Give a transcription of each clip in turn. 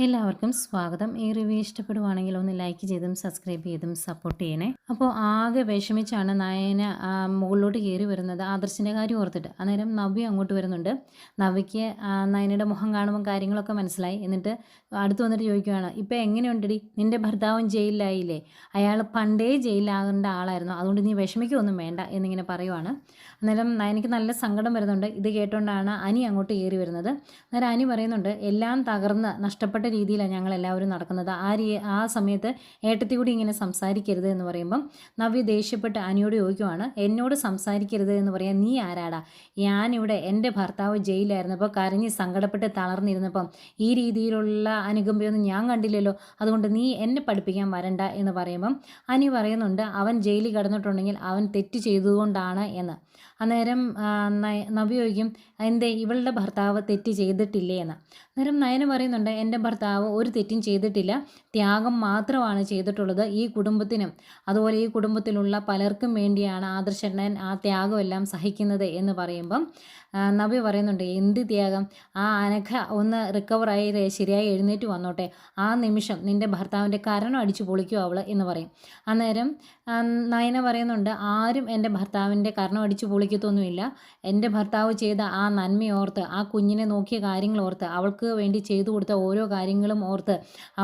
എല്ലാവർക്കും സ്വാഗതം. ഈ റിവ്യൂ ഇഷ്ടപ്പെടുവാണെങ്കിൽ ഒന്ന് ലൈക്ക് ചെയ്തും സബ്സ്ക്രൈബ് ചെയ്തും സപ്പോർട്ട് ചെയ്യണേ. അപ്പോൾ ആകെ വിഷമിച്ചാണ് നയന മുകളിലോട്ട് കയറി വരുന്നത് ആദർശിൻ്റെ കാര്യം ഓർത്തിട്ട്. അന്നേരം നവ്യ അങ്ങോട്ട് വരുന്നുണ്ട്. നവ്യയ്ക്ക് നയനയുടെ മുഖം കാണുമ്പോൾ കാര്യങ്ങളൊക്കെ മനസ്സിലായി. എന്നിട്ട് അടുത്ത് വന്നിട്ട് ചോദിക്കുകയാണ്, ഇപ്പം എങ്ങനെയുണ്ടടി, നിൻ്റെ ഭർത്താവും ജയിലിലായില്ലേ? അയാൾ പണ്ടേ ജയിലിലാകേണ്ട ആളായിരുന്നു, അതുകൊണ്ട് നീ വിഷമിക്കൊന്നും വേണ്ട എന്നിങ്ങനെ പറയുവാണ്. അന്നേരം നയനയ്ക്ക് നല്ല സങ്കടം വരുന്നുണ്ട്. ഇത് കേട്ടുകൊണ്ടാണ് അനി അങ്ങോട്ട് കയറി വരുന്നത്. അന്നേരം അനി പറയുന്നുണ്ട്, എല്ലാം തകർന്ന് നഷ്ടപ്പെട്ട രീതിയിലാണ് ഞങ്ങളെല്ലാവരും നടക്കുന്നത്. ആ സമയത്ത് ഏട്ടത്തി കൂടി ഇങ്ങനെ സംസാരിക്കരുത് എന്ന് പറയുമ്പം നവ്യ ദേഷ്യപ്പെട്ട് അനിയോട് ചോദിക്കുവാണ്, എന്നോട് സംസാരിക്കരുത് എന്ന് പറയാൻ നീ ആരാടാ? ഞാനിവിടെ എൻ്റെ ഭർത്താവ് ജയിലായിരുന്നപ്പോൾ കരഞ്ഞ് സങ്കടപ്പെട്ട് തളർന്നിരുന്നപ്പം ഈ രീതിയിലുള്ള അനുകമ്പയൊന്നും ഞാൻ കണ്ടില്ലല്ലോ, അതുകൊണ്ട് നീ എന്നെ പഠിപ്പിക്കാൻ വരണ്ട എന്ന് പറയുമ്പം അനി പറയുന്നുണ്ട്, അവൻ ജയിലിൽ കിടന്നിട്ടുണ്ടെങ്കിൽ അവൻ തെറ്റ് ചെയ്തുകൊണ്ടാണ് എന്ന്. അന്നേരം നവ്യ ചോദിക്കും, എന്തേ ഇവളുടെ ഭർത്താവ് തെറ്റ് ചെയ്തിട്ടില്ലേ എന്ന്. അന്നേരം നയന പറയുന്നുണ്ട്, എൻ്റെ ഭർത്താവ് ഒരു തെറ്റും ചെയ്തിട്ടില്ല, ത്യാഗം മാത്രമാണ് ചെയ്തിട്ടുള്ളത് ഈ കുടുംബത്തിനും അതുപോലെ ഈ കുടുംബത്തിലുള്ള പലർക്കും വേണ്ടിയാണ് ആദർശണ്ണൻ ആ ത്യാഗമെല്ലാം സഹിക്കുന്നത് എന്ന് പറയുമ്പം നവ്യ പറയുന്നുണ്ട്, എന്ത് ത്യാഗം? ആ അനഘ ഒന്ന് റിക്കവറായി ശരിയായി എഴുന്നേറ്റ് വന്നോട്ടെ, ആ നിമിഷം നിൻ്റെ ഭർത്താവിൻ്റെ കരണം അടിച്ചു പൊളിക്കും അവൾ എന്ന് പറയും. അന്നേരം നയന പറയുന്നുണ്ട്, ആരും എൻ്റെ ഭർത്താവിൻ്റെ കരണം അടിച്ചു പൊളിക്കത്തൊന്നുമില്ല. എൻ്റെ ഭർത്താവ് ചെയ്ത ആ നന്മയോർത്ത്, ആ കുഞ്ഞിനെ നോക്കിയ കാര്യങ്ങൾ ഓർത്ത്, അവൾക്ക് വേണ്ടി ചെയ്തു കൊടുത്ത ഓരോ കാര്യങ്ങളും ഓർത്ത്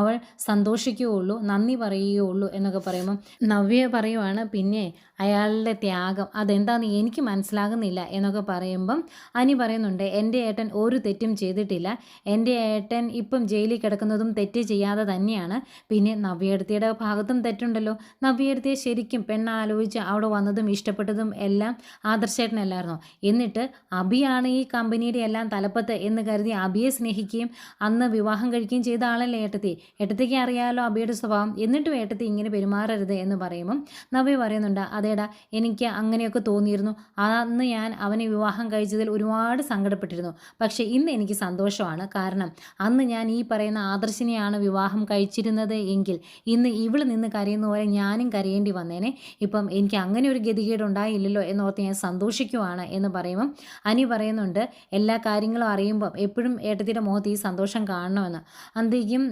അവൾ സന്തോഷിക്കുകയുള്ളൂ, നന്ദി പറയുകയുള്ളൂ എന്നൊക്കെ പറയുമ്പം നവ്യ പറയുവാണ്, പിന്നെ അയാളുടെ ത്യാഗം അതെന്താണെന്ന് എനിക്ക് മനസ്സിലാകുന്നില്ല എന്നൊക്കെ പറയുമ്പം അനി പറയുന്നുണ്ട്, എൻ്റെ ഏട്ടൻ ഒരു തെറ്റും ചെയ്തിട്ടില്ല, എൻ്റെ ഏട്ടൻ ഇപ്പം ജയിലിൽ കിടക്കുന്നതും തെറ്റ് ചെയ്യാതെ തന്നെയാണ്. പിന്നെ നവ്യയെടുത്തിയുടെ ഭാഗത്തും തെറ്റുണ്ടല്ലോ. നവ്യയെടുത്തിയെ ശരിക്കും പെണ്ണാലോചിച്ച് അവിടെ വന്നതും ഇഷ്ടപ്പെട്ടതും എല്ലാം ആദർശേട്ടനല്ലായിരുന്നോ? എന്നിട്ട് അബിയാണ് ഈ കമ്പനിയുടെ എല്ലാം തലപ്പത്ത് എന്ന് കരുതി അബിയെ സ്നേഹിക്കുകയും അന്ന് വിവാഹം കഴിക്കുകയും ചെയ്ത ആളല്ലേ ഏട്ടത്തി. ഏട്ടത്തിക്ക് അറിയാമല്ലോ അബിയുടെ സ്വഭാവം, എന്നിട്ടും ഏട്ടത്തി ഇങ്ങനെ പെരുമാറരുത് എന്ന് പറയുമ്പം നവ്യ പറയുന്നുണ്ട്, അതേടാ എനിക്ക് അങ്ങനെയൊക്കെ തോന്നിയിരുന്നു, അന്ന് ഞാൻ അവനെ വിവാഹം കഴിച്ചതിൽ ഒരുപാട് സങ്കടപ്പെട്ടിരുന്നു. പക്ഷേ ഇന്ന് എനിക്ക് സന്തോഷമാണ്, കാരണം അന്ന് ഞാൻ ഈ പറയുന്ന ആദർശിനെയാണ് വിവാഹം കഴിച്ചിരുന്നത് എങ്കിൽ ഇന്ന് ഇവള് നിന്ന് കരയുന്ന പോലെ ഞാനും കരയേണ്ടി വന്നേനെ. ഇപ്പം എനിക്ക് അങ്ങനെ ഒരു ഗതികേടുണ്ടായില്ലല്ലോ എന്നോർത്ത് ഞാൻ സന്തോഷിക്കുവാണ് എന്ന് പറയുമ്പം അനി പറയുന്നുണ്ട്, എല്ലാ കാര്യങ്ങളും അറിയുമ്പം എപ്പോഴും ഏട്ടത്തിയുടെ മുഖത്ത് ഈ സന്തോഷം കാണണമെന്ന്. അന്തേക്കും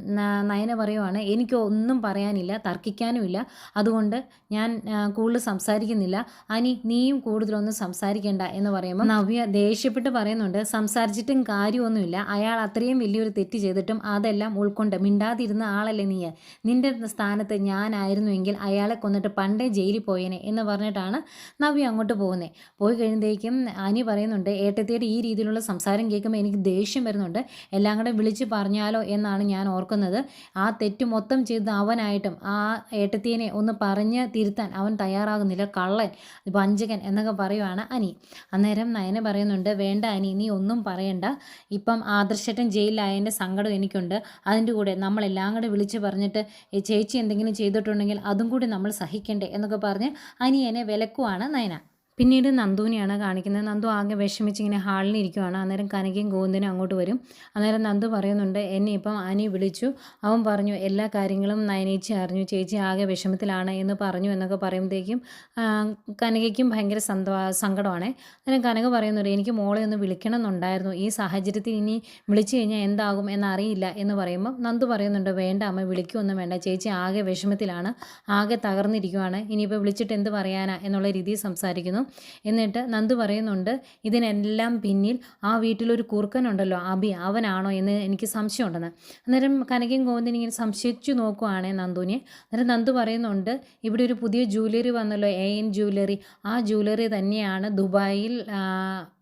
നയന പറയുവാണ്, എനിക്ക് ഒന്നും പറയാനില്ല, തർക്കിക്കാനുമില്ല, അതുകൊണ്ട് ഞാൻ കൂടുതൽ സംസാരിക്കുന്നില്ല. അനി നീയും കൂടുതലൊന്നും സംസാരിക്കേണ്ട എന്ന് പറയുമ്പോൾ നവ്യ ദേഷ്യപ്പെട്ട് പറയുന്നുണ്ട്, സംസാരിച്ചിട്ടും കാര്യമൊന്നുമില്ല, അയാൾ അത്രയും വലിയൊരു തെറ്റ് ചെയ്തിട്ടും അതെല്ലാം ഉൾക്കൊണ്ട് മിണ്ടാതിരുന്ന ആളല്ലേ നീ. നിൻ്റെ സ്ഥാനത്ത് ഞാനായിരുന്നുവെങ്കിൽ അയാളെ കൊന്നിട്ട് പണ്ടേ ജയിലിൽ പോയേനെ എന്ന് പറഞ്ഞിട്ടാണ് നവ്യ അങ്ങോട്ട് പോകുന്നത്. പോയി കഴിയുമ്പോഴേക്കും അനി പറയുന്നുണ്ട്, ഏട്ടത്തിയുടെ ഈ രീതിയിലുള്ള സംസാരം കേൾക്കുമ്പോൾ എനിക്ക് ദേഷ്യം വരുന്നുണ്ട്, എല്ലാം കൂടെ വിളിച്ച് പറഞ്ഞാലോ എന്നാണ് ഞാൻ ഓർക്കുന്നത്. ആ തെറ്റ് മൊത്തം ചെയ്ത് അവനായിട്ടും ആ ഏട്ടത്തിയെ ഒന്ന് പറഞ്ഞ് തിരുത്താൻ അവൻ തയ്യാറാകുന്നില്ല, കള്ളൻ, വഞ്ചകൻ എന്നൊക്കെ പറയുവാണ് അനി. അന്നേരം നയന പറയുന്നുണ്ട്, വേണ്ട അനി, നീ ഒന്നും പറയണ്ട, ഇപ്പം ആദർശേട്ടൻ ജയിലിലായതിൻ്റെ സങ്കടം എനിക്കുണ്ട്, അതിൻ്റെ കൂടെ നമ്മളെല്ലാം കൂടെ വിളിച്ച് പറഞ്ഞിട്ട് ചേച്ചി എന്തെങ്കിലും ചെയ്തിട്ടുണ്ടെങ്കിൽ അതും കൂടി നമ്മൾ സഹിക്കണ്ടേ എന്നൊക്കെ പറഞ്ഞ് അനിയനെ വിലക്കുവാണ് നയന. പിന്നീട് നന്ദുവിനെയാണ് കാണിക്കുന്നത്. നന്ദു ആകെ വിഷമിച്ചിങ്ങനെ ഹാളിൽ ഇരിക്കുവാണ്. അന്നേരം കനകയും ഗോവിന്ദനും അങ്ങോട്ട് വരും. അന്നേരം നന്ദു പറയുന്നുണ്ട്, എന്നെ ഇപ്പം അനി വിളിച്ചു, അവൻ പറഞ്ഞു എല്ലാ കാര്യങ്ങളും നയനേച്ചി അറിഞ്ഞു, ചേച്ചി ആകെ വിഷമത്തിലാണ് എന്ന് പറഞ്ഞു എന്നൊക്കെ പറയുമ്പോഴത്തേക്കും കനകയ്ക്കും ഭയങ്കര സങ്കടമാണ്. അന്നേരം കനക പറയുന്നുണ്ട്, എനിക്ക് മോളെ ഒന്ന് വിളിക്കണം എന്നുണ്ടായിരുന്നു, ഈ സാഹചര്യത്തിൽ ഇനി വിളിച്ചു കഴിഞ്ഞാൽ എന്താകും എന്നറിയില്ല എന്ന് പറയുമ്പോൾ നന്ദു പറയുന്നുണ്ട്, വേണ്ട അമ്മ, വിളിക്കുമൊന്നും വേണ്ട, ചേച്ചി ആകെ വിഷമത്തിലാണ്, ആകെ തകർന്നിരിക്കുവാണ്, ഇനിയിപ്പോൾ വിളിച്ചിട്ട് എന്ത് പറയാനാ എന്നുള്ള രീതിയിൽ സംസാരിക്കുന്നു. എന്നിട്ട് നന്ദു പറയുന്നുണ്ട്, ഇതിനെല്ലാം പിന്നിൽ ആ വീട്ടിലൊരു കുറുക്കനുണ്ടല്ലോ അബി, അവനാണോ എന്ന് എനിക്ക് സംശയമുണ്ടെന്ന്. അന്നേരം കനകയും ഗോവിന്ദനും ഇങ്ങനെ സംശയിച്ചു നോക്കുവാണ് നന്ദുവിനെ. അന്നേരം നന്ദു പറയുന്നുണ്ട്, ഇവിടെ ഒരു പുതിയ ജ്വല്ലറി വന്നല്ലോ, AN ജ്വല്ലറി, ആ ജ്വല്ലറി തന്നെയാണ് ദുബായിൽ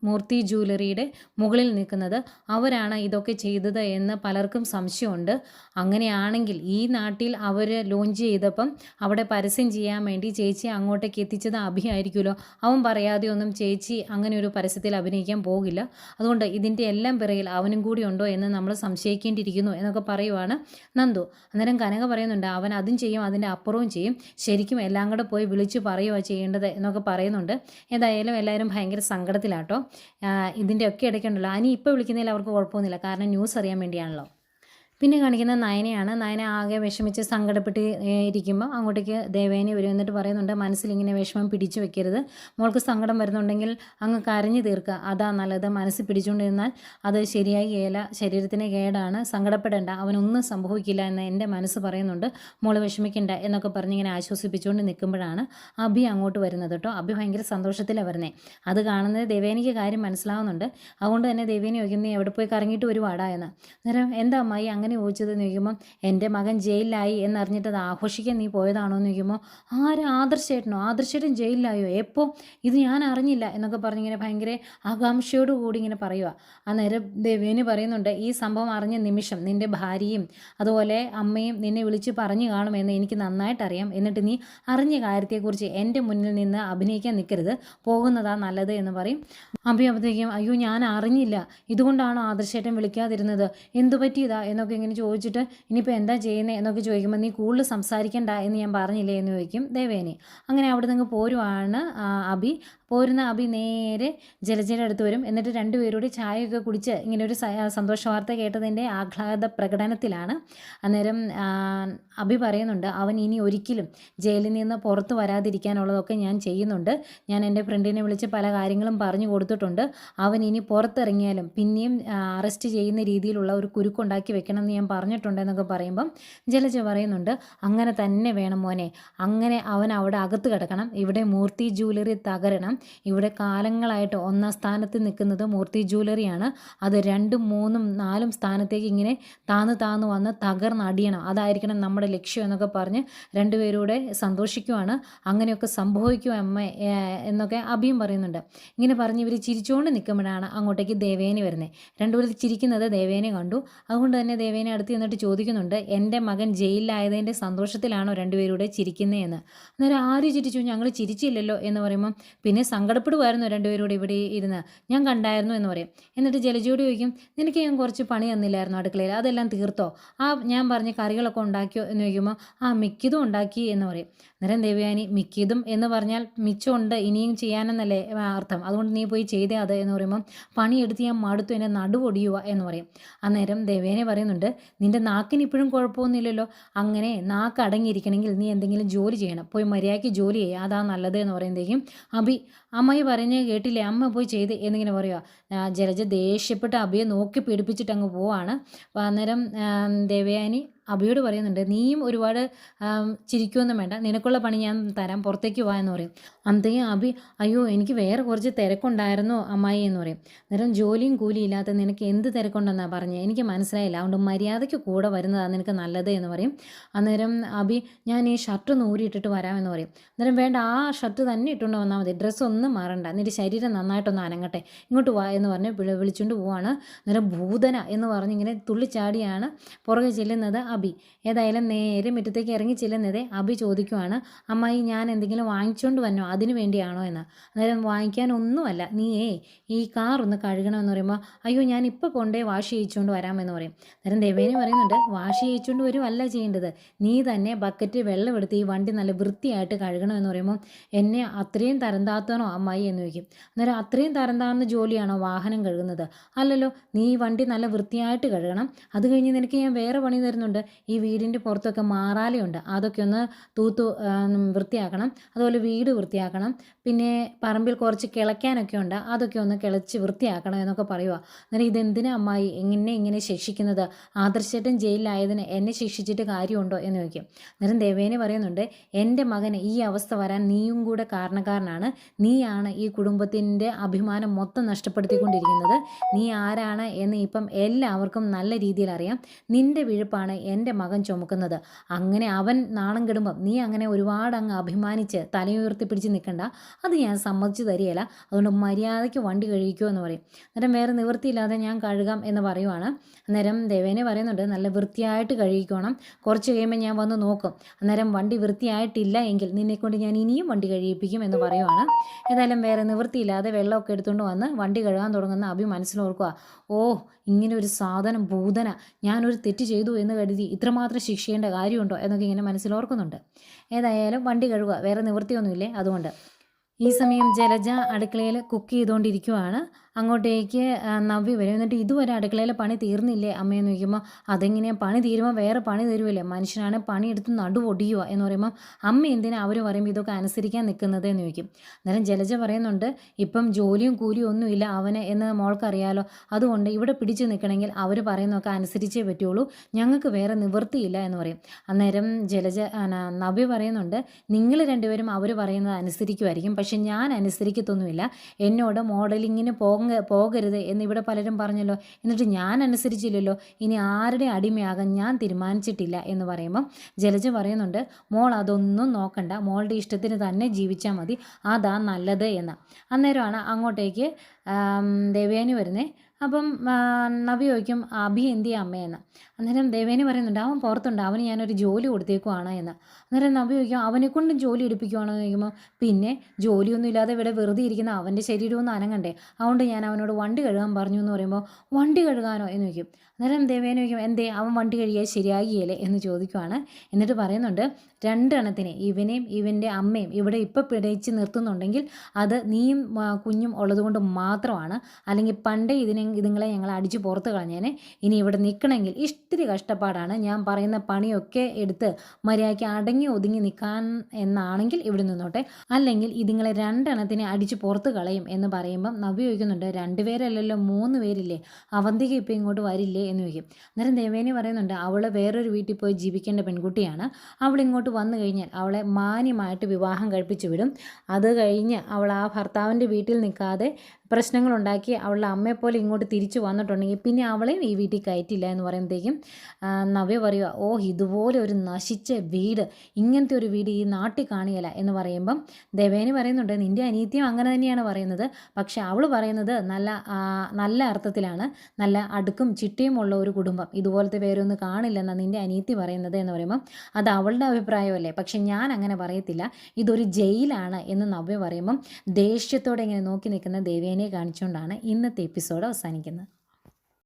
മൂർത്തി ജ്വല്ലറിയുടെ മുകളിൽ നിൽക്കുന്നത്, അവരാണ് ഇതൊക്കെ ചെയ്തത് എന്ന് പലർക്കും സംശയമുണ്ട്. അങ്ങനെയാണെങ്കിൽ ഈ നാട്ടിൽ അവർ ലോഞ്ച് ചെയ്തപ്പം അവിടെ പരസ്യം ചെയ്യാൻ വേണ്ടി ചേച്ചി അങ്ങോട്ടേക്ക് എത്തിച്ചത് അബി ആയിരിക്കുമല്ലോ, അവൻ പറയാതെ ഒന്നും ചേച്ചി അങ്ങനെ ഒരു പരസ്യത്തിൽ അഭിനയിക്കാൻ പോകില്ല, അതുകൊണ്ട് ഇതിൻ്റെ എല്ലാം പിറകിൽ അവനും കൂടി ഉണ്ടോ എന്ന് നമ്മൾ സംശയിക്കേണ്ടിയിരിക്കുന്നു എന്നൊക്കെ പറയുവാണ് നന്ദു. അന്നേരം കനക പറയുന്നുണ്ട്, അവൻ അതും ചെയ്യും അതിൻ്റെ അപ്പുറവും ചെയ്യും, ശരിക്കും എല്ലാം കൂടെ പോയി വിളിച്ച് പറയുക ചെയ്യേണ്ടത് എന്നൊക്കെ പറയുന്നുണ്ട്. ഏതായാലും എല്ലാവരും ഭയങ്കര സങ്കടത്തിലാട്ടോ. ഇതിൻ്റെ ഒക്കെ ഇടയ്ക്കുണ്ടല്ലോ, അനി ഇപ്പോൾ വിളിക്കുന്നതിൽ അവർക്ക് കുഴപ്പമൊന്നുമില്ല, കാരണം ന്യൂസ് അറിയാൻ വേണ്ടിയാണല്ലോ. പിന്നെ കാണിക്കുന്നത് നയനയാണ്. നയന ആകെ വിഷമിച്ച് സങ്കടപ്പെട്ട് ഇരിക്കുമ്പോൾ അങ്ങോട്ടേക്ക് ദേവയാനി വരും. എന്നിട്ട് പറയുന്നുണ്ട്, മനസ്സിലിങ്ങനെ വിഷമം പിടിച്ചു വെക്കരുത്, മോൾക്ക് സങ്കടം വരുന്നുണ്ടെങ്കിൽ അങ്ങ് കരഞ്ഞു തീർക്കുക, അതാ നല്ലത്. മനസ്സിൽ പിടിച്ചുകൊണ്ടിരുന്നാൽ അത് ശരിയാകുകയില്ല, ശരീരത്തിന് കേടാണ്, സങ്കടപ്പെടേണ്ട, അവനൊന്നും സംഭവിക്കില്ല എന്ന് എൻ്റെ മനസ്സ് പറയുന്നുണ്ട്, മോള് വിഷമിക്കണ്ട എന്നൊക്കെ പറഞ്ഞ് ഇങ്ങനെ ആശ്വസിപ്പിച്ചുകൊണ്ട് നിൽക്കുമ്പോഴാണ് അഭി അങ്ങോട്ട് വരുന്നത് കേട്ടോ. അഭി ഭയങ്കര സന്തോഷത്തിലാണ് വരുന്നത്. അത് കാണുന്നത് ദേവേനിക്ക് കാര്യം മനസ്സിലാവുന്നുണ്ട്. അതുകൊണ്ട് തന്നെ ദേവേനി ചോദിക്കും, നീ എവിടെ പോയി കറങ്ങിയിട്ട് വരുവാടാ എന്ന്. അന്നേരം എന്താ അമ്മായി അങ്ങനെ ചോദിച്ചതെന്ന് ചോദിക്കുമ്പോൾ, എൻ്റെ മകൻ ജയിലിലായി എന്നറിഞ്ഞിട്ട് അത് ആഘോഷിക്കാൻ നീ പോയതാണോ എന്ന് ചോദിക്കുമ്പോൾ, ആര്? ആദർശേട്ടനോ? ആദർശേട്ടൻ ജയിലിലായോ? എപ്പോൾ? ഇത് ഞാൻ അറിഞ്ഞില്ല എന്നൊക്കെ പറഞ്ഞിങ്ങനെ ഭയങ്കര ആകാംക്ഷയോട് കൂടി ഇങ്ങനെ പറയുക. അന്നേരം ദേവേനി പറയുന്നുണ്ട്, ഈ സംഭവം അറിഞ്ഞ നിമിഷം നിൻ്റെ ഭാര്യയും അതുപോലെ അമ്മയും നിന്നെ വിളിച്ച് പറഞ്ഞു കാണുമെന്ന് എനിക്ക് നന്നായിട്ടറിയാം. എന്നിട്ട് നീ അറിഞ്ഞ കാര്യത്തെക്കുറിച്ച് എൻ്റെ മുന്നിൽ നിന്ന് അഭിനയിക്കാൻ നിൽക്കരുത്, പോകുന്നതാ നല്ലത് എന്ന് പറയും. അപ്പോഴത്തേക്കും, അയ്യോ ഞാൻ അറിഞ്ഞില്ല, ഇതുകൊണ്ടാണോ ആദർശേട്ടൻ വിളിക്കാതിരുന്നത്, എന്തു പറ്റിയതാ എന്നൊക്കെ ഇങ്ങനെ ചോദിച്ചിട്ട്, ഇനിയിപ്പോൾ എന്താ ചെയ്യുന്നത് എന്നൊക്കെ ചോദിക്കുമ്പോൾ, നീ കൂടുതൽ സംസാരിക്കണ്ട എന്ന് ഞാൻ പറഞ്ഞില്ലേ എന്ന് ചോദിക്കും ദേവേനി. അങ്ങനെ അവിടെ നിന്ന് പോരുവാണ് അഭി. പോരുന്ന അഭി നേരെ ജലജയുടെ അടുത്ത് വരും. എന്നിട്ട് രണ്ടുപേരോട് ചായയൊക്കെ കുടിച്ച് ഇങ്ങനെ ഒരു സന്തോഷ വാർത്ത കേട്ടതിൻ്റെ ആഹ്ലാദ പ്രകടനത്തിലാണ്. അന്നേരം അഭി പറയുന്നുണ്ട്, അവൻ ഇനി ഒരിക്കലും ജയിലിൽ നിന്ന് പുറത്ത് വരാതിരിക്കാനുള്ളതൊക്കെ ഞാൻ ചെയ്യുന്നുണ്ട്, ഞാൻ എൻ്റെ ഫ്രണ്ടിനെ വിളിച്ച് പല കാര്യങ്ങളും പറഞ്ഞു കൊടുത്തിട്ടുണ്ട്, അവൻ ഇനി പുറത്തിറങ്ങിയാലും പിന്നെയും അറസ്റ്റ് ചെയ്യുന്ന രീതിയിലുള്ള ഒരു കുരുക്കുണ്ടാക്കി വെക്കണം എന്ന് ഞാൻ പറഞ്ഞിട്ടുണ്ട് എന്നൊക്കെ പറയുമ്പം ജലജ പറയുന്നുണ്ട്, അങ്ങനെ തന്നെ വേണം മോനെ, അങ്ങനെ അവൻ അവിടെ അകത്ത് കിടക്കണം, ഇവിടെ മൂർത്തി ജ്വല്ലറി തകരണം, ഇവിടെ കാലങ്ങളായിട്ട് ഒന്നാം സ്ഥാനത്ത് നിൽക്കുന്നത് മൂർത്തി ജ്വല്ലറിയാണ്, അത് 2, 3, 4 സ്ഥാനത്തേക്ക് ഇങ്ങനെ താന്ന് വന്ന് തകർന്നടിയണം, അതായിരിക്കണം നമ്മുടെ ലക്ഷ്യം എന്നൊക്കെ പറഞ്ഞ് രണ്ടുപേരൂടെ സന്തോഷിക്കുവാണ്. അങ്ങനെയൊക്കെ സംഭവിക്കും അമ്മ എന്നൊക്കെ അഭിയും പറയുന്നുണ്ട്. ഇങ്ങനെ പറഞ്ഞ് ഇവർ ചിരിച്ചുകൊണ്ട് നിൽക്കുമ്പോഴാണ് അങ്ങോട്ടേക്ക് ദേവേനി വരുന്നത്. രണ്ടുപേരും ചിരിക്കുന്നത് ദേവേനെ കണ്ടു. അതുകൊണ്ട് തന്നെ ദേവേനെ അടുത്ത് ചെന്നിട്ട് ചോദിക്കുന്നുണ്ട്, എൻ്റെ മകൻ ജയിലിലായതിൻ്റെ സന്തോഷത്തിലാണോ രണ്ടുപേരൂടെ ചിരിക്കുന്നതെന്ന്. അന്നേരം ആര് ചിരിച്ചു? ഞങ്ങൾ ചിരിച്ചില്ലല്ലോ എന്ന് പറയുമ്പം, പിന്നെ സങ്കടപ്പെടുമായിരുന്നു രണ്ടുപേരോട് ഇവിടെ ഇരുന്ന്, ഞാൻ കണ്ടായിരുന്നു എന്ന് പറയും. എന്നിട്ട് ജലജയോട് ചോദിക്കും, നിനക്ക് ഞാൻ കുറച്ച് പണി തന്നില്ലായിരുന്നു അടുക്കളയിൽ, അതെല്ലാം തീർത്തോ? ഞാൻ പറഞ്ഞ കറികളൊക്കെ ഉണ്ടാക്കിയോ എന്ന് ചോദിക്കുമ്പോൾ, മിക്കതും ഉണ്ടാക്കി എന്ന് പറയും. അന്നേരം ദേവയാനി, മിക്കതും എന്ന് പറഞ്ഞാൽ മിച്ചമുണ്ട്, ഇനിയും ചെയ്യാനെന്നല്ലേ അർത്ഥം, അതുകൊണ്ട് നീ പോയി ചെയ്തേ അത് എന്ന് പറയുമ്പം, പണിയെടുത്ത് ഞാൻ മടുത്തു, എന്നെ നടുപൊടിയുക എന്ന് പറയും. അന്നേരം ദേവേനെ പറയുന്നുണ്ട്, നിൻ്റെ നാക്കിന് ഇപ്പോഴും കുഴപ്പമൊന്നുമില്ലല്ലോ, അങ്ങനെ നാക്ക് അടങ്ങിയിരിക്കണമെങ്കിൽ നീ എന്തെങ്കിലും ജോലി ചെയ്യണം, പോയി മര്യാദയ്ക്ക് ജോലി ചെയ്യുക, അതാ നല്ലത് എന്ന് പറയുമ്പോഴത്തേക്കും അഭി, അമ്മായി പറഞ്ഞ് കേട്ടില്ലേ, അമ്മ പോയി ചെയ്ത് എന്നിങ്ങനെ പറയുക. ജലജ ദേഷ്യപ്പെട്ട് അഭിയെ നോക്കി പീഡിപ്പിച്ചിട്ട് അങ്ങ് പോവാണ്. അന്നേരം ദേവയാനി അഭിയോട് പറയുന്നുണ്ട്, നീയും ഒരുപാട് ചിരിക്കുമൊന്നും വേണ്ട, നിനക്കുള്ള പണി ഞാൻ തരാം, പുറത്തേക്ക് വാ എന്ന് പറയും. അന്നേരം അഭി, അയ്യോ എനിക്ക് വേറെ കുറച്ച് തിരക്കുണ്ടായിരുന്നു അമ്മായി എന്ന് പറയും. അന്നേരം ജോലിയും കൂലിയും ഇല്ലാത്ത നിനക്ക് എന്ത് തിരക്കുണ്ടെന്നാണ് പറഞ്ഞത്, എനിക്ക് മനസ്സിലായില്ല, അതുകൊണ്ട് മര്യാദയ്ക്ക് കൂടെ വരുന്നതാണ് നിനക്ക് നല്ലത് എന്ന് പറയും. അന്നേരം അഭി, ഞാൻ ഈ ഷർട്ട് ഒന്ന് ഊരിയിട്ടിട്ട് വരാമെന്ന് പറയും. അന്നേരം വേണ്ട, ആ ഷർട്ട് തന്നെ ഇട്ടുകൊണ്ട് വന്നാൽ മതി, ഡ്രസ്സൊന്നും മാറണ്ട, നിൻ്റെ ശരീരം നന്നായിട്ടൊന്ന് അനങ്ങട്ടെ, ഇങ്ങോട്ട് വാ എന്ന് പറഞ്ഞ് വിളിച്ചുകൊണ്ട് പോവാണ്. അന്നേരം ഭൂതന എന്ന് പറഞ്ഞിങ്ങനെ തുള്ളിച്ചാടിയാണ് പുറകെ ചെല്ലുന്നത് അഭി. ഏതായാലും നേരെ മുറ്റത്തേക്ക് ഇറങ്ങി ചെല്ലുന്നത് അഭി ചോദിക്കുവാണ്, അമ്മായി ഞാൻ എന്തെങ്കിലും വാങ്ങിച്ചുകൊണ്ട് വന്നോ, അതിന് വേണ്ടിയാണോ എന്ന്. അന്നേരം വാങ്ങിക്കാനൊന്നുമല്ല, നീയേ ഈ കാർ ഒന്ന് കഴുകണമെന്ന് പറയുമ്പോൾ, അയ്യോ ഞാൻ ഇപ്പോൾ കൊണ്ടേ വാഷ് ചെയ്യിച്ചുകൊണ്ട് വരാമെന്ന് പറയും. അന്നേരം ദേവേനി പറയുന്നുണ്ട്, വാഷ് ചെയ്യിച്ചുകൊണ്ട് വരുമല്ല ചെയ്യേണ്ടത്, നീ തന്നെ ബക്കറ്റ് വെള്ളം എടുത്ത് ഈ വണ്ടി നല്ല വൃത്തിയായിട്ട് കഴുകണമെന്ന് പറയുമ്പോൾ, എന്നെ അത്രയും തരം താത്തണോ അമ്മായി എന്ന് ചോദിക്കും. അന്നേരം അത്രയും തരം താഴ്ന്ന ജോലിയാണോ വാഹനം കഴുകുന്നത്? അല്ലല്ലോ, നീ ഈ വണ്ടി നല്ല വൃത്തിയായിട്ട് കഴുകണം, അത് കഴിഞ്ഞ് നിനക്ക് ഞാൻ വേറെ പണി തരുന്നുണ്ട്, ഈ വീടിൻ്റെ പുറത്തൊക്കെ മാറാലയുണ്ട്, അതൊക്കെ ഒന്ന് തൂത്ത് വൃത്തിയാക്കണം, അതുപോലെ വീട് വൃത്തിയാക്കണം, പിന്നെ പറമ്പിൽ കുറച്ച് കിളയ്ക്കാനൊക്കെ ഉണ്ട്, അതൊക്കെ ഒന്ന് കിളച്ച് വൃത്തിയാക്കണം എന്നൊക്കെ പറയുക. അന്നേരം ഇതെന്തിനാ അമ്മായി ഇങ്ങനെ ശിക്ഷിക്കുന്നത്, ആദർശേട്ടൻ ജയിലിലായതിന് എന്നെ ശിക്ഷിച്ചിട്ട് കാര്യമുണ്ടോ എന്ന് ചോദിക്കും. അന്നേരം ദേവേനെ പറയുന്നുണ്ട്, എൻ്റെ മകന് ഈ അവസ്ഥ വരാൻ നീയും കൂടെ കാരണക്കാരനാണ്, നീയാണ് ഈ കുടുംബത്തിൻ്റെ അഭിമാനം മൊത്തം നഷ്ടപ്പെടുത്തിക്കൊണ്ടിരിക്കുന്നത്, നീ ആരാണ് എന്ന് ഇപ്പം എല്ലാവർക്കും നല്ല രീതിയിൽ അറിയാം, നിൻ്റെ വിഴുപ്പാണ് എൻ്റെ മകൻ ചുമക്കുന്നത്, അങ്ങനെ അവൻ നാണം കെടുമ്പം നീ അങ്ങനെ ഒരുപാട് അങ്ങ് അഭിമാനിച്ച് തലയുയർത്തി പിടിച്ച് നിൽക്കണ്ട, അത് ഞാൻ സമ്മതിച്ചു തരികയില്ല, അതുകൊണ്ട് മര്യാദയ്ക്ക് വണ്ടി കഴുകിക്കോ എന്ന് പറയും. അന്നേരം വേറെ നിവൃത്തിയില്ലാതെ ഞാൻ കഴുകാം എന്ന് പറയുവാണ്. അന്നേരം ദേവേനെ പറയുന്നുണ്ട്, നല്ല വൃത്തിയായിട്ട് കഴുകിക്കോണം, കുറച്ച് കഴിയുമ്പോൾ ഞാൻ വന്ന് നോക്കും, അന്നേരം വണ്ടി വൃത്തിയായിട്ടില്ല എങ്കിൽ നിന്നെക്കൊണ്ട് ഞാൻ ഇനിയും വണ്ടി കഴുകിപ്പിക്കും എന്ന് പറയുവാണ്. ഏതായാലും വേറെ നിവൃത്തിയില്ലാതെ വെള്ളമൊക്കെ എടുത്തുകൊണ്ട് വന്ന് വണ്ടി കഴുകാൻ തുടങ്ങുന്ന അഭി മനസ്സിലോർക്കുക, ഓ ഇങ്ങനെ ഒരു സാധനം ഭൂതന, ഞാനൊരു തെറ്റ് ചെയ്തു എന്ന് കരുതി ഇത്രമാത്രം ശിക്ഷിക്കേണ്ട കാര്യമുണ്ടോ എന്നൊക്കെ ഇങ്ങനെ മനസ്സിലോർക്കുന്നുണ്ട്. ഏതായാലും വണ്ടി കഴുകുക, വേറെ നിവൃത്തിയൊന്നുമില്ലേ അതുകൊണ്ട്. ഈ സമയം ജലജ അടുക്കളയിൽ കുക്ക് ചെയ്തുകൊണ്ടിരിക്കുവാണ്. അങ്ങോട്ടേക്ക് നവ്യ വരും. എന്നിട്ട് ഇതുവരെ അടുക്കളയിലെ പണി തീർന്നില്ലേ അമ്മയെന്ന് ചോദിക്കുമ്പോൾ അതെങ്ങനെയാണ് പണി തീരുമ്പോൾ വേറെ പണി തരുമല്ലേ, മനുഷ്യനാണ് പണിയെടുത്ത് നടുവൊടിയുക എന്ന് പറയുമ്പോൾ അമ്മ എന്തിനാ അവർ പറയുമ്പോൾ ഇതൊക്കെ അനുസരിക്കാൻ നിൽക്കുന്നത് എന്ന് ചോദിക്കും. അന്നേരം ജലജ പറയുന്നുണ്ട് ഇപ്പം ജോലിയും കൂലിയും ഒന്നുമില്ല അവന് എന്ന് മോൾക്കറിയാലോ, അതുകൊണ്ട് ഇവിടെ പിടിച്ചു നിൽക്കണമെങ്കിൽ അവർ പറയുന്നതൊക്കെ അനുസരിച്ചേ പറ്റുള്ളൂ, ഞങ്ങൾക്ക് വേറെ നിവൃത്തിയില്ല എന്ന് പറയും. അന്നേരം നവ്യ പറയുന്നുണ്ട് നിങ്ങൾ രണ്ടുപേരും അവർ പറയുന്നത് അനുസരിക്കുമായിരിക്കും, പക്ഷെ ഞാൻ അനുസരിക്കത്തൊന്നുമില്ല, എന്നോട് മോഡലിങ്ങിന് പോകരുത് എന്നിവിടെ പലരും പറഞ്ഞല്ലോ, എന്നിട്ട് ഞാൻ അനുസരിച്ചില്ലല്ലോ, ഇനി ആരുടെ അടിമയാകാൻ ഞാൻ തീരുമാനിച്ചിട്ടില്ല എന്ന് പറയുമ്പം ജലജ പറയുന്നുണ്ട് മോൾ അതൊന്നും നോക്കണ്ട, മോളുടെ ഇഷ്ടത്തിന് തന്നെ ജീവിച്ചാൽ മതി, അതാ നല്ലത് എന്ന്. അന്നേരമാണ് അങ്ങോട്ടേക്ക് ദേവയാനി വരുന്നത്. അപ്പം നവ്യ ചോദിക്കും അഭി എന്തിയാ അമ്മയെന്ന്. അന്നേരം ദേവേനി പറയുന്നുണ്ട് അവൻ പുറത്തുണ്ട്, അവന് ഞാനൊരു ജോലി കൊടുത്തേക്കുവാണ് എന്ന്. അന്നേരം നവ്യ ചോദിക്കും അവനെക്കൊണ്ടും ജോലി എടുപ്പിക്കുവാണോ എന്ന് ചോദിക്കുമ്പോൾ പിന്നെ ജോലിയൊന്നും ഇല്ലാതെ ഇവിടെ വെറുതെ ഇരിക്കുന്ന അവൻ്റെ ശരീരമൊന്നും അനങ്ങണ്ടേ, അതുകൊണ്ട് ഞാൻ അവനോട് വണ്ടി കഴുകാൻ പറഞ്ഞു എന്ന് പറയുമ്പോൾ വണ്ടി കഴുകാനോ എന്ന് ചോദിക്കും. അന്നേരം ദേവേനി ചോദിക്കും എന്തേ അവൻ വണ്ടി കഴുകിയാൽ ശരിയാകിയല്ലേ എന്ന് ചോദിക്കുവാണ്. എന്നിട്ട് പറയുന്നുണ്ട് രണ്ടെണ്ണത്തിനെ ഇവനെയും ഇവൻ്റെ അമ്മയും ഇവിടെ ഇപ്പോൾ പിടിച്ച് നിർത്തുന്നുണ്ടെങ്കിൽ അത് നീയും കുഞ്ഞും ഉള്ളതുകൊണ്ട് മാത്രമാണ്, അല്ലെങ്കിൽ പണ്ടേ ഇതുങ്ങളെ ഞങ്ങൾ അടിച്ച് പുറത്ത് കളഞ്ഞേനെ, ഇനി ഇവിടെ നിൽക്കണമെങ്കിൽ ഇത്തിരി കഷ്ടപ്പാടാണ്, ഞാൻ പറയുന്ന പണിയൊക്കെ എടുത്ത് മര്യാദയ്ക്ക് അടങ്ങി ഒതുങ്ങി നിൽക്കാൻ എന്നാണെങ്കിൽ ഇവിടെ നിന്നോട്ടെ, അല്ലെങ്കിൽ ഇതുങ്ങളെ രണ്ടെണ്ണത്തിനെ അടിച്ച് പുറത്ത് കളയും എന്ന് പറയുമ്പം നവ്യ ചോദിക്കുന്നുണ്ട് 2 പേരല്ലല്ലോ 3 പേരില്ലേ, അവന്തിക ഇപ്പോൾ ഇങ്ങോട്ട് വരില്ലേ എന്ന് ചോദിക്കും. അന്നേരം ദേവേനി പറയുന്നുണ്ട് അവൾ വേറൊരു വീട്ടിൽ പോയി ജീവിക്കേണ്ട പെൺകുട്ടിയാണ്, അവൾ ഇങ്ങോട്ട് വന്നു കഴിഞ്ഞാൽ അവളെ മാന്യമായിട്ട് വിവാഹം കഴിപ്പിച്ചു വിടും, അത് കഴിഞ്ഞ് അവൾ ആ ഭർത്താവിൻ്റെ വീട്ടിൽ നിൽക്കാതെ പ്രശ്നങ്ങളുണ്ടാക്കി അവളുടെ അമ്മയെപ്പോലെ ഇങ്ങോട്ട് തിരിച്ചു വന്നിട്ടുണ്ടെങ്കിൽ പിന്നെ അവളെയും ഈ വീട്ടിൽ കയറ്റില്ല എന്ന് പറയുമ്പോഴത്തേക്കും നവ്യ പറയുക ഓ ഇതുപോലെ ഒരു നശിച്ച വീട്, ഇങ്ങനത്തെ ഒരു വീട് ഈ നാട്ടിൽ കാണിയല്ല എന്ന് പറയുമ്പം ദേവേനി പറയുന്നുണ്ട് നിൻ്റെ അനിയത്തിയും അങ്ങനെ തന്നെയാണ് പറയുന്നത്, പക്ഷെ അവൾ പറയുന്നത് നല്ല അർത്ഥത്തിലാണ്, നല്ല അടുക്കും ചിട്ടയും ഉള്ള ഒരു കുടുംബം ഇതുപോലത്തെ പേരൊന്നും കാണില്ലെന്നാണ് നിൻ്റെ അനിയത്തി പറയുന്നത് എന്ന് പറയുമ്പം അത് അവളുടെ അഭിപ്രായമല്ലേ, പക്ഷെ ഞാൻ അങ്ങനെ പറയത്തില്ല, ഇതൊരു ജയിലാണ് എന്ന് നവ്യ പറയുമ്പം ദേഷ്യത്തോടെ ഇങ്ങനെ നോക്കി നിൽക്കുന്ന ദേവേനിയെ കാണിച്ചുകൊണ്ടാണ് ഇന്നത്തെ എപ്പിസോഡ് അവസാനിക്കുന്നത്.